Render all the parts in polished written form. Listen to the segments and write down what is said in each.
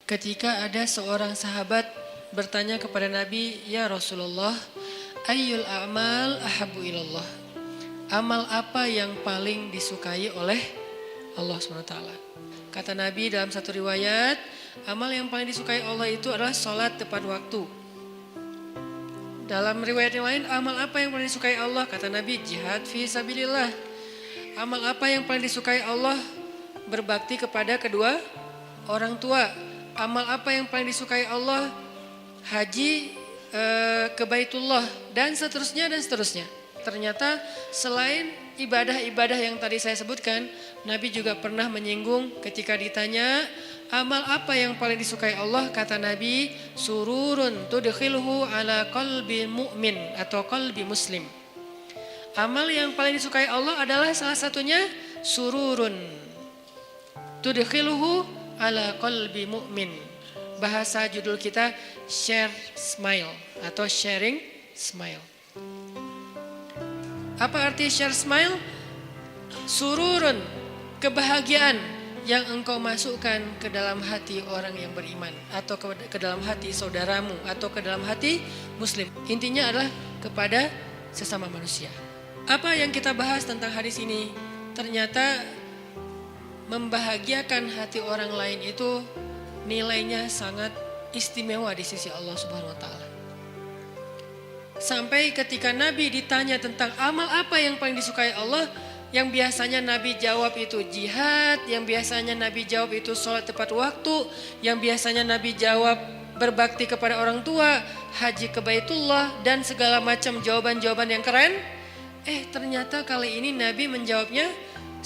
Ketika ada seorang sahabat bertanya kepada Nabi, "Ya Rasulullah, ayyul a'mal ahabbu ilallah?" Amal apa yang paling disukai oleh Allah SWT? Kata Nabi dalam satu riwayat, amal yang paling disukai Allah itu adalah sholat tepat waktu. Dalam riwayat yang lain, amal apa yang paling disukai Allah? Kata Nabi, jihad fi sabilillah. Amal apa yang paling disukai Allah? Berbakti kepada kedua orang tua. Amal apa yang paling disukai Allah? Haji ke Baitullah dan seterusnya dan seterusnya. Ternyata selain ibadah-ibadah yang tadi saya sebutkan, Nabi juga pernah menyinggung ketika ditanya, amal apa yang paling disukai Allah? Kata Nabi, sururun tudkhilhu ala qalbi mu'min atau qalbi muslim. Amal yang paling disukai Allah adalah salah satunya sururun tudkhilhu ala qalbi mu'min. Bahasa judul kita share smile atau sharing smile. Apa arti share smile? Sururun, kebahagiaan yang engkau masukkan ke dalam hati orang yang beriman atau ke dalam hati saudaramu atau ke dalam hati muslim. Intinya adalah kepada sesama manusia. Apa yang kita bahas tentang hadis ini? Ternyata membahagiakan hati orang lain itu nilainya sangat istimewa di sisi Allah Subhanahu wa taala. Sampai ketika Nabi ditanya tentang amal apa yang paling disukai Allah, yang biasanya Nabi jawab itu jihad, yang biasanya Nabi jawab itu sholat tepat waktu, yang biasanya Nabi jawab berbakti kepada orang tua, haji ke Baitullah, dan segala macam jawaban-jawaban yang keren. Ternyata kali ini Nabi menjawabnya,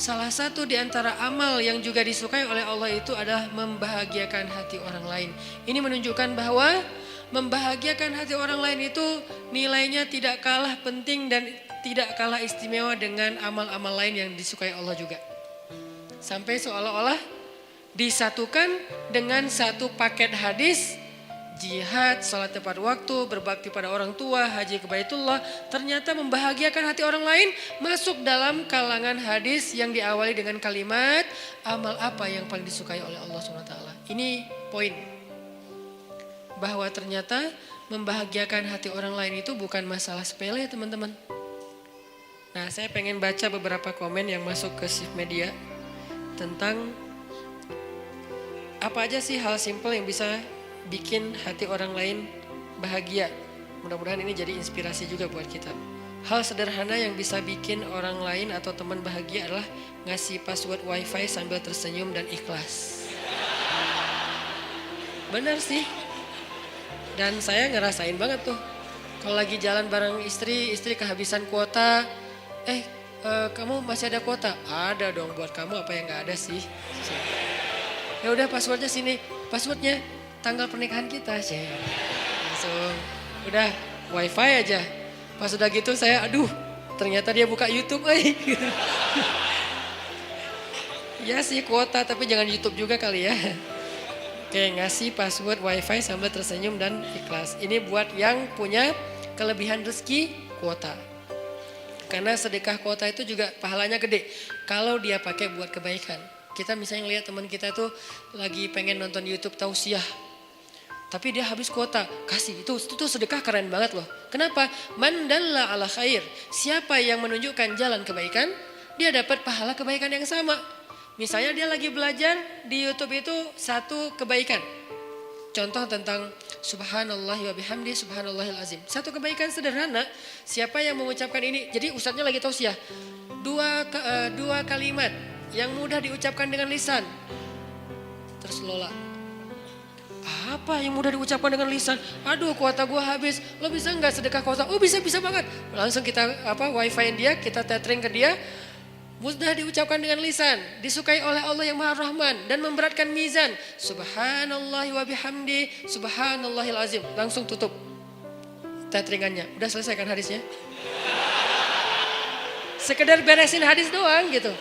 salah satu di antara amal yang juga disukai oleh Allah itu adalah membahagiakan hati orang lain. Ini menunjukkan bahwa membahagiakan hati orang lain itu nilainya tidak kalah penting dan tidak kalah istimewa dengan amal-amal lain yang disukai Allah juga. Sampai seolah-olah disatukan dengan satu paket hadis, jihad, salat tepat waktu, berbakti pada orang tua, haji ke Baitullah, ternyata membahagiakan hati orang lain masuk dalam kalangan hadis yang diawali dengan kalimat amal apa yang paling disukai oleh Allah SWT. Ini poin bahwa ternyata membahagiakan hati orang lain itu bukan masalah sepele, teman-teman. Nah, saya pengen baca beberapa komen yang masuk ke Shift Media tentang apa aja sih hal simple yang bisa bikin hati orang lain bahagia. Mudah-mudahan ini jadi inspirasi juga buat kita. Hal sederhana yang bisa bikin orang lain atau teman bahagia adalah ngasih password wifi sambil tersenyum dan ikhlas. Benar sih. Dan saya ngerasain banget tuh. Kalau lagi jalan bareng istri kehabisan kuota. Kamu masih ada kuota? Ada dong, buat kamu apa yang gak ada sih? Ya udah passwordnya sini. Passwordnya tanggal pernikahan kita sih. Langsung udah wifi aja. Pas udah gitu saya ternyata dia buka YouTube Ya sih kuota tapi jangan YouTube juga kali ya. Oke, ngasih password wifi sambil tersenyum dan ikhlas. Ini buat yang punya kelebihan rezeki kuota. Karena sedekah kuota itu juga pahalanya gede kalau dia pakai buat kebaikan. Kita misalnya lihat teman kita tuh lagi pengen nonton YouTube tausiah. Tapi dia habis kuota, kasih itu sedekah keren banget loh. Kenapa? Man dalla ala khair. Siapa yang menunjukkan jalan kebaikan, dia dapat pahala kebaikan yang sama. Misalnya dia lagi belajar di YouTube itu satu kebaikan. Contoh tentang subhanallah wa bihamdi subhanallahil azim. Satu kebaikan sederhana, siapa yang mengucapkan ini? Jadi ustadznya lagi tausiah. Dua kalimat yang mudah diucapkan dengan lisan. Terus lola. Apa yang mudah diucapkan dengan lisan? Kuota gua habis. Lo bisa nggak sedekah kuota? Oh bisa banget. Langsung kita wifi dia, kita tethering ke dia. Mudah diucapkan dengan lisan. Disukai oleh Allah yang Maha Rahman dan memberatkan mizan. Subhanallah wa bihamdi subhanallahil azim. Langsung tutup tetheringannya. Udah selesai kan hadisnya? Sekedar beresin hadis doang gitu.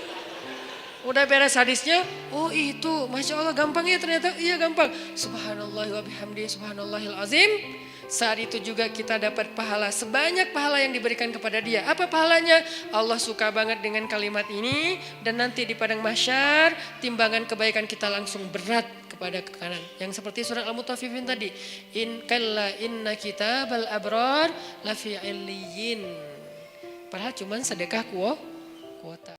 Udah beres hadisnya, itu Masya Allah gampang ya ternyata. Iya gampang. Subhanallah wa bihamdi subhanallahil azim. Saat itu juga kita dapat pahala sebanyak pahala yang diberikan kepada dia. Apa pahalanya? Allah suka banget dengan kalimat ini. Dan nanti di padang mahsyar timbangan kebaikan kita langsung berat kepada ke kanan. Yang seperti surat Al-Mutaffifin tadi. Inna kitabal abrar lafi illiyin. Padahal cuman sedekah kuota.